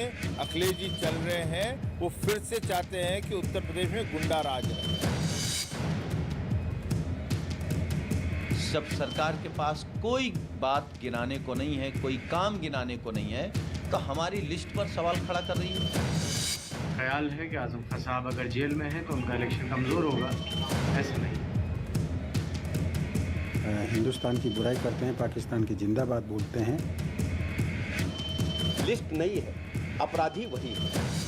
अखिलेश जी चल रहे हैं, वो फिर से चाहते हैं कि उत्तर प्रदेश में गुंडा राज रहे। जब सरकार के पास कोई बात गिनाने को नहीं है, कोई काम गिनाने को नहीं है, तो हमारी लिस्ट पर सवाल खड़ा कर रही है। ख्याल है कि आजम खान साहब अगर जेल में हैं तो उनका इलेक्शन कमज़ोर होगा, ऐसा नहीं। हिंदुस्तान की बुराई करते हैं, पाकिस्तान की जिंदाबाद बोलते हैं। लिस्ट नहीं है, अपराधी वही है।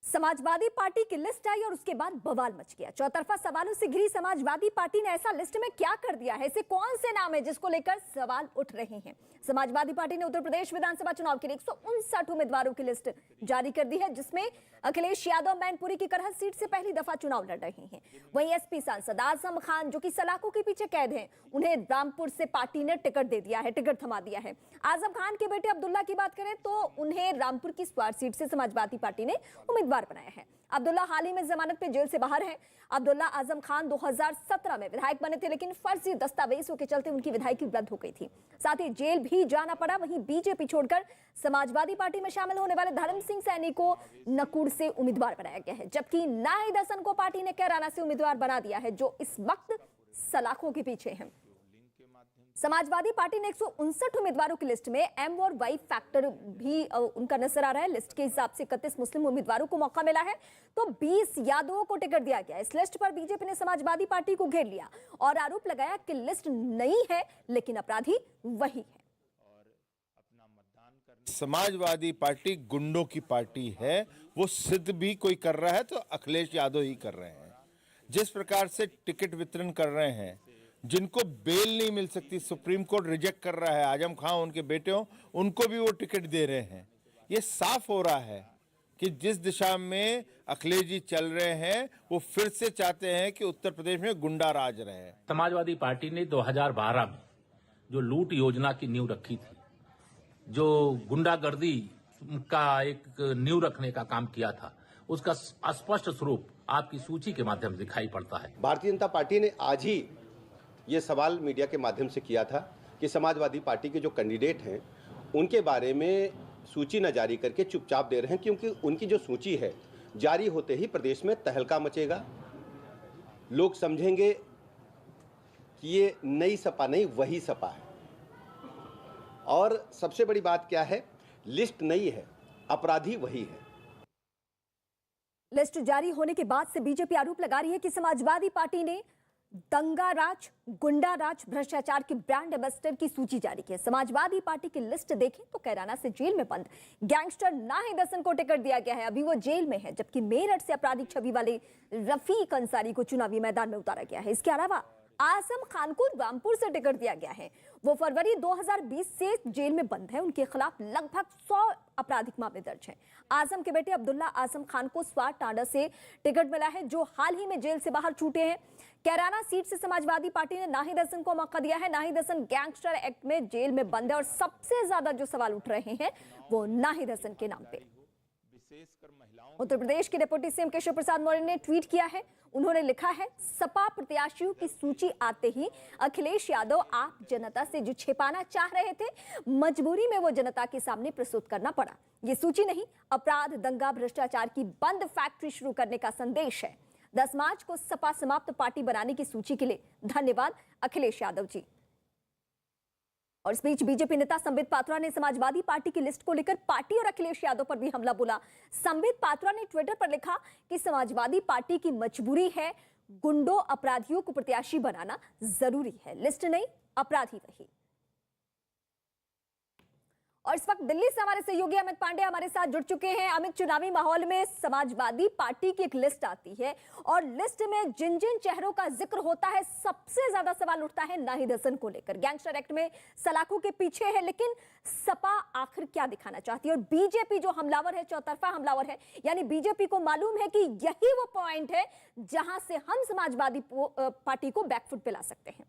समाजवादी पार्टी की लिस्ट आई और उसके बाद बवाल मच गया। चौतरफा सवालों से घिरी समाजवादी पार्टी ने ऐसा लिस्ट में क्या कर दिया है? ऐसे कौन से नाम है जिसको लेकर सवाल उठ रहे हैं? समाजवादी पार्टी ने उत्तर प्रदेश विधानसभा चुनाव के लिए 159 उम्मीदवारों की लिस्ट जारी कर दी है, जिसमें अखिलेश यादव मैनपुरी की करहल सीट से पहली दफा चुनाव लड़ रहे हैं। वहीं एसपी सांसद आजम खान, जो कि सलाखों के पीछे कैद हैं, उन्हें रामपुर से पार्टी ने टिकट दे दिया है, टिकट थमा दिया है। आजम खान के बेटे अब्दुल्ला की बात करें तो उन्हें रामपुर की स्वार सीट से समाजवादी पार्टी ने उम्मीदवार बनाया है। अब्दुल्ला हाल ही में जमानत पे जेल से बाहर है। अब्दुल्ला आजम खान 2017 में विधायक बने थे, लेकिन फर्जी दस्तावेजों के चलते उनकी विधायकी रद्द हो गई थी। साथ ही जेल भी जाना पड़ा। वहीं बीजेपी छोड़कर समाजवादी पार्टी में शामिल होने वाले धर्म सिंह सैनी को नकुड़ से उम्मीदवार बनाया गया है, जबकि नाहिद हसन को पार्टी ने कैराना से उम्मीदवार बना दिया है, जो इस वक्त सलाखों के पीछे हैं। समाजवादी पार्टी ने 159 उम्मीदवारों की लिस्ट में एम और वाई फैक्टर भी उनका नजर आ रहा है। लिस्ट के हिसाब से 31 मुस्लिम उम्मीदवारों को मौका मिला है, तो 20 यादवों को टिकट दिया गया। इस लिस्ट पर बीजेपी ने समाजवादी पार्टी को घेर लिया और आरोप लगाया कि लिस्ट नई है, लेकिन अपराधी वही है। समाजवादी पार्टी गुंडों की पार्टी है, वो सिद्ध भी कोई कर रहा है तो अखिलेश यादव ही कर रहे हैं। जिस प्रकार से टिकट वितरण कर रहे हैं, जिनको बेल नहीं मिल सकती, सुप्रीम कोर्ट रिजेक्ट कर रहा है, आजम खान उनके बेटे हो, उनको भी वो टिकट दे रहे हैं। ये साफ हो रहा है कि जिस दिशा में अखिलेश जी चल रहे हैं, वो फिर से चाहते हैं कि उत्तर प्रदेश में गुंडा राज रहे। समाजवादी पार्टी ने 2012 में जो लूट योजना की नींव रखी थी, जो गुंडागर्दी का एक नींव रखने का काम किया था, उसका स्पष्ट स्वरूप आपकी सूची के माध्यम से दिखाई पड़ता है। भारतीय जनता पार्टी ने आज ही ये सवाल मीडिया के माध्यम से किया था कि समाजवादी पार्टी के जो कैंडिडेट हैं उनके बारे में सूची न जारी करके चुपचाप दे रहे हैं, क्योंकि उनकी जो सूची है जारी होते ही प्रदेश में तहलका मचेगा। लोग समझेंगे कि ये नई सपा नहीं, वही सपा है। और सबसे बड़ी बात क्या है, लिस्ट नई है, अपराधी वही है। लिस्ट जारी होने के बाद से बीजेपी आरोप लगा रही है कि समाजवादी पार्टी ने दंगा राज, गुंडा राज, भ्रष्टाचार की ब्रांड एम्बेसडर की सूची जारी की है। समाजवादी पार्टी की लिस्ट देखें तो कैराना से जेल में बंद गैंगस्टर नाहिद हसन को टिकट दिया गया है, अभी वो जेल में है, जबकि मेरठ से आपराधिक छवि वाले रफीक अंसारी को चुनावी मैदान में उतारा गया है। इसके अलावा आजम खान को रामपुर से टिकट दिया गया है। वो फरवरी 2020 से जेल में बंद है। उनके खिलाफ लगभग 100 आपराधिक मामले दर्ज हैं। आजम के बेटे अब्दुल्ला आजम खान को स्वार टांडा से टिकट मिला है, जो हाल ही में जेल से बाहर छूटे हैं। कैराना सीट से समाजवादी पार्टी ने नाहिद हसन को मौका दिया है। नाहिद हसन गैंगस्टर एक्ट में जेल में बंद है और सबसे ज्यादा जो सवाल उठ रहे हैं वो नाहिद हसन के नाम पे। उत्तर प्रदेश के डिप्टी सीएम केशव प्रसाद मौर्य ने ट्वीट किया है। उन्होंने लिखा है, सपा प्रत्याशियों की सूची आते ही अखिलेश यादव आप जनता से जो छिपाना चाह रहे थे, मजबूरी में वो जनता के सामने प्रस्तुत करना पड़ा। ये सूची नहीं, अपराध, दंगा, भ्रष्टाचार की बंद फैक्ट्री शुरू करने का संदेश है। 10 मार्च को सपा समाप्त पार्टी बनाने की सूची के लिए धन्यवाद अखिलेश यादव जी। और इस बीच बीजेपी नेता संबित पात्रा ने समाजवादी पार्टी की लिस्ट को लेकर पार्टी और अखिलेश यादव पर भी हमला बोला। संबित पात्रा ने ट्विटर पर लिखा कि समाजवादी पार्टी की मजबूरी है, गुंडों अपराधियों को प्रत्याशी बनाना जरूरी है, लिस्ट नहीं, अपराधी वही। और इस वक्त दिल्ली से हमारे सहयोगी अमित पांडे हमारे साथ जुड़ चुके हैं। अमित, चुनावी माहौल में समाजवादी पार्टी की एक लिस्ट आती है और लिस्ट में जिन जिन चेहरों का जिक्र होता है, सबसे ज्यादा सवाल उठता है नाहिद हसन को लेकर। गैंगस्टर एक्ट में सलाखों के पीछे है, लेकिन सपा आखिर क्या दिखाना चाहती है? और बीजेपी जो हमलावर है, चौतरफा हमलावर है, यानी बीजेपी को मालूम है कि यही वो पॉइंट है जहां से हम समाजवादी पार्टी को बैकफुट पे ला सकते हैं।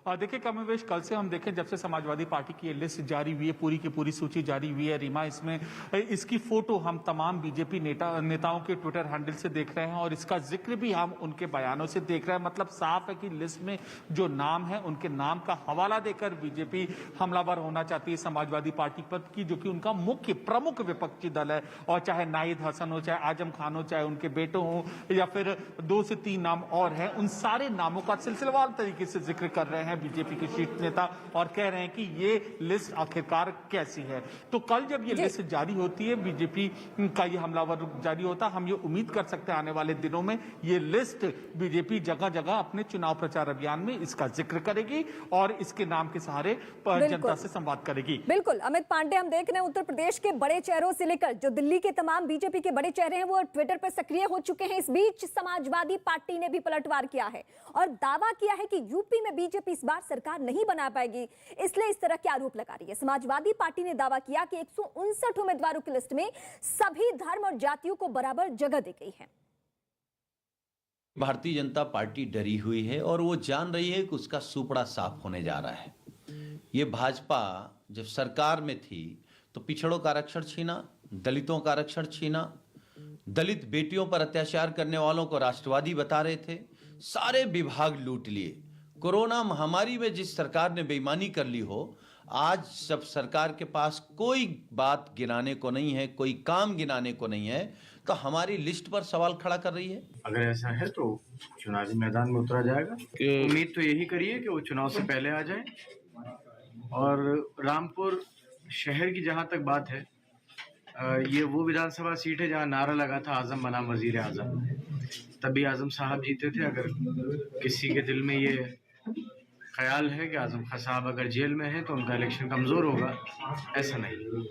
देखिए कमोवेश, कल से हम देखें जब से समाजवादी पार्टी की ये लिस्ट जारी हुई है, पूरी की पूरी सूची जारी हुई है रीमा, इसमें इसकी फोटो हम तमाम बीजेपी नेताओं के ट्विटर हैंडल से देख रहे हैं और इसका जिक्र भी हम उनके बयानों से देख रहे हैं। मतलब साफ है कि लिस्ट में जो नाम है उनके नाम का हवाला देकर बीजेपी हमलावर होना चाहती है समाजवादी पार्टी पर, की जो कि उनका मुख्य प्रमुख विपक्षी दल है। और चाहे नाहिद हसन हो, चाहे आजम खान हो, चाहे उनके बेटों हो, या फिर 2 से 3 नाम और हैं, उन सारे नामों का सिलसिलेवार तरीके से जिक्र कर रहे हैं बीजेपी के शीर्ष नेता और कह रहे हैं कि ये लिस्ट आखिरकार कैसी है। तो कल जब ये लिस्ट जारी होती है, बीजेपी का ये हमलावर जारी होता, हम ये उम्मीद कर सकते हैं आने वाले दिनों में ये लिस्ट बीजेपी जगह जगह अपने चुनाव प्रचार अभियान में इसका जिक्र करेगी और इसके नाम के सहारे जनता से संवाद करेगी। बिल्कुल अमित पांडे, हम देख रहे हैं उत्तर प्रदेश के बड़े चेहरों से लेकर जो दिल्ली के तमाम बीजेपी के बड़े चेहरे हैं वो ट्विटर पर सक्रिय हो चुके हैं। इस बीच समाजवादी पार्टी ने भी पलटवार किया है और दावा किया है कि यूपी में बीजेपी इस बार सरकार नहीं बना पाएगी, इसलिए इस तरह के आरोप लगा रही है। समाजवादी पार्टी ने दावा किया कि 159 उम्मीदवारों की लिस्ट में सभी धर्म और जातियों को बराबर जगह दी गई है। भारतीय जनता पार्टी डरी हुई है और वो जान रही है कि उसका सुपड़ा साफ होने जा रहा है। ये भाजपा जब सरकार में थी तो पिछड़ों का आरक्षण छीना, दलितों का आरक्षण छीना, दलित बेटियों पर अत्याचार करने वालों को राष्ट्रवादी बता रहे थे, सारे विभाग लूट लिए। कोरोना महामारी में जिस सरकार ने बेईमानी कर ली हो, आज जब सरकार के पास कोई बात गिनाने को नहीं है, कोई काम गिनाने को नहीं है, तो हमारी लिस्ट पर सवाल खड़ा कर रही है। अगर ऐसा है तो चुनावी मैदान में उतरा जाएगा। उम्मीद तो यही करिए कि वो चुनाव से पहले आ जाए। और रामपुर शहर की जहां तक बात है, ये वो विधानसभा सीट है जहां नारा लगा था आजम बनाम वजीर आजम, तभी आजम साहब जीते थे। अगर किसी के दिल में ये ख्याल है कि आजम खान साहब अगर जेल में हैं तो उनका इलेक्शन कमजोर होगा, ऐसा नहीं।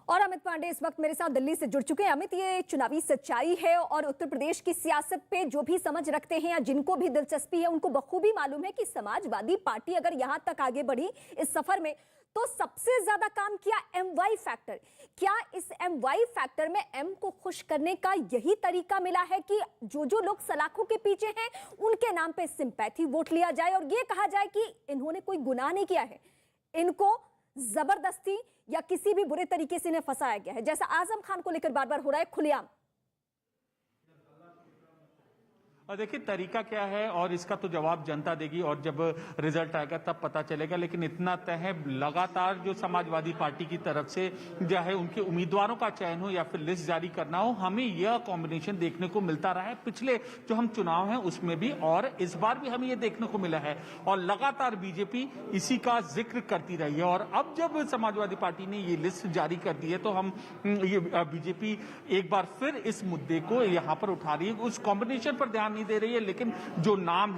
और अमित पांडे इस वक्त मेरे साथ दिल्ली से जुड़ चुके हैं। अमित, ये चुनावी सच्चाई है और उत्तर प्रदेश की सियासत पे जो भी समझ रखते हैं या जिनको भी दिलचस्पी है उनको बखूबी मालूम है कि समाजवादी पार्टी अगर यहां तक आगे बढ़ी इस सफर में तो सबसे ज्यादा काम किया MY फैक्टर। क्या इस MY फैक्टर में M को खुश करने का यही तरीका मिला है कि जो जो लोग सलाखों के पीछे हैं उनके नाम पे सिंपैथी वोट लिया जाए और ये कहा जाए कि इन्होंने कोई गुनाह नहीं किया है, इनको जबरदस्ती या किसी भी बुरे तरीके से इन्हें फंसाया गया है, जैसा आजम खान को लेकर बार बार हो रहा है खुलेआम? और देखिए तरीका क्या है और इसका तो जवाब जनता देगी और जब रिजल्ट आएगा तब पता चलेगा। लेकिन इतना तय है, लगातार जो समाजवादी पार्टी की तरफ से चाहे उनके उम्मीदवारों का चयन हो या फिर लिस्ट जारी करना हो, हमें यह कॉम्बिनेशन देखने को मिलता रहा है पिछले जो हम चुनाव हैं उसमें भी, और इस बार भी हमें यह देखने को मिला है और लगातार बीजेपी इसी का जिक्र करती रही है। और अब जब समाजवादी पार्टी ने ये लिस्ट जारी कर दी है तो हम ये बीजेपी एक बार फिर इस मुद्दे को यहाँ पर उठा रही है, उस कॉम्बिनेशन पर ध्यान नहीं दे रही है। लेकिन जो नाम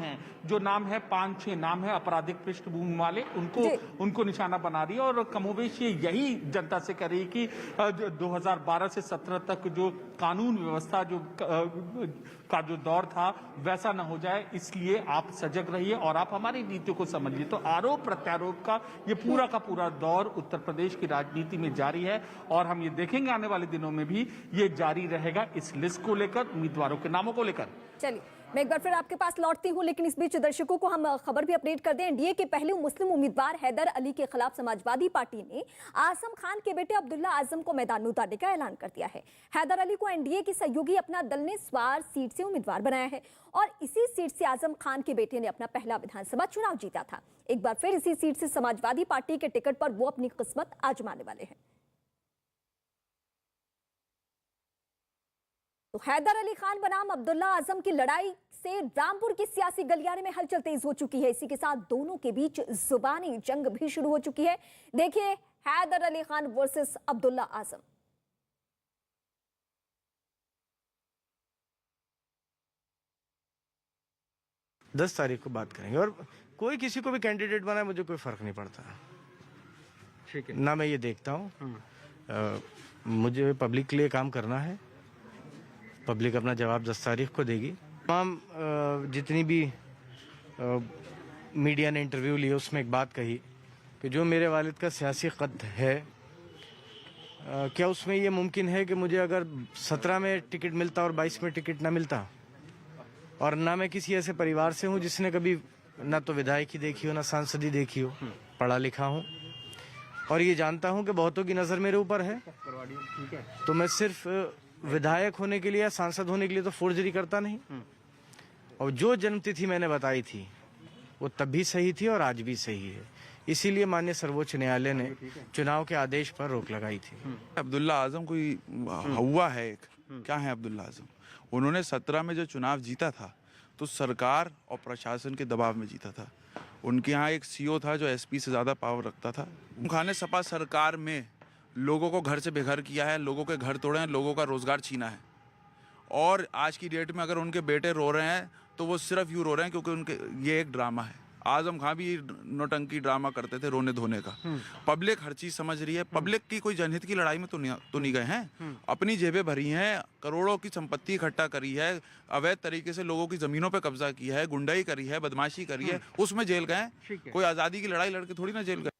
है 5-6 नाम है आपराधिक पृष्ठभूमि वाले, उनको निशाना बना रही है और कमोवेश ये यही जनता से कह रही है कि 2012 से 17 तक जो कानून व्यवस्था का जो दौर था वैसा न हो जाए, इसलिए आप सजग रहिए और आप हमारी नीतियों को समझिए। तो आरोप प्रत्यारोप का ये पूरा का पूरा दौर उत्तर प्रदेश की राजनीति में जारी है और हम ये देखेंगे आने वाले दिनों में भी ये जारी रहेगा इस लिस्ट को लेकर, उम्मीदवारों के नामों को लेकर। चलिए मैं एक बार फिर आपके पास लौटती हूं, लेकिन इस बीच दर्शकों को हम खबर भी अपडेट कर दें। एनडीए के पहले मुस्लिम उम्मीदवार हैदर अली के खिलाफ समाजवादी पार्टी ने आजम खान के बेटे अब्दुल्ला आजम को मैदान में उतारने का ऐलान कर दिया है। हैदर अली को एनडीए की सहयोगी अपना दल ने स्वार सीट से उम्मीदवार बनाया है और इसी सीट से आजम खान के बेटे ने अपना पहला विधानसभा चुनाव जीता था। एक बार फिर इसी सीट से समाजवादी पार्टी के टिकट पर वो अपनी किस्मत आजमाने वाले हैं। तो हैदर अली खान बनाम अब्दुल्ला आजम की लड़ाई से रामपुर की सियासी गलियारे में हलचल तेज हो चुकी है। इसी के साथ दोनों के बीच जुबानी जंग भी शुरू हो चुकी है। देखिए हैदर अली खान वर्सेस अब्दुल्ला आजम। दस तारीख को बात करेंगे और कोई किसी को भी कैंडिडेट बनाए, मुझे कोई फर्क नहीं पड़ता। ठीक है ना, मैं ये देखता हूँ मुझे पब्लिक के लिए काम करना है, पब्लिक अपना जवाब 10 तारीख को देगी। तमाम जितनी भी मीडिया ने इंटरव्यू लिए उसमें एक बात कही कि जो मेरे वालिद का सियासी कद है, क्या उसमें ये मुमकिन है कि मुझे अगर 17 में टिकट मिलता और 22 में टिकट ना मिलता, और ना मैं किसी ऐसे परिवार से हूँ जिसने कभी ना तो विधायकी देखी हो ना सांसदी देखी हो, पढ़ा लिखा हूँ और ये जानता हूँ कि बहुतों की नज़र मेरे ऊपर है। तो मैं सिर्फ विधायक होने के लिए या सांसद होने के लिए तो फोर्जरी करता नहीं। और जो जन्मतिथि मैंने बताई थी वो तब भी सही थी और आज भी सही है। इसीलिए माननीय सर्वोच्च न्यायालय ने चुनाव के आदेश पर रोक लगाई थी। अब्दुल्ला आजम कोई हुआ है एक, क्या है अब्दुल्ला आजम? उन्होंने 17 में जो चुनाव जीता था तो सरकार और प्रशासन के दबाव में जीता था। उनके यहाँ एक सीओ था जो एसपी से ज़्यादा पावर रखता था। खाने सपा सरकार में लोगों को घर से बेघर किया है, लोगों के घर तोड़े हैं, लोगों का रोजगार छीना है। और आज की डेट में अगर उनके बेटे रो रहे हैं तो वो सिर्फ यूँ रो रहे हैं क्योंकि उनके ये एक ड्रामा है। आजम खां भी नौटंकी ड्रामा करते थे, रोने धोने का। पब्लिक हर चीज समझ रही है। पब्लिक की कोई जनहित की लड़ाई में तो नहीं गए हैं। अपनी जेबें भरी हैं, करोड़ों की संपत्ति इकट्ठा करी है, अवैध तरीके से लोगों की जमीनों पे कब्जा किया है, गुंडाई करी है, बदमाशी करी है, उसमें जेल गए। कोई आजादी की लड़ाई लड़के थोड़ी ना जेल गए।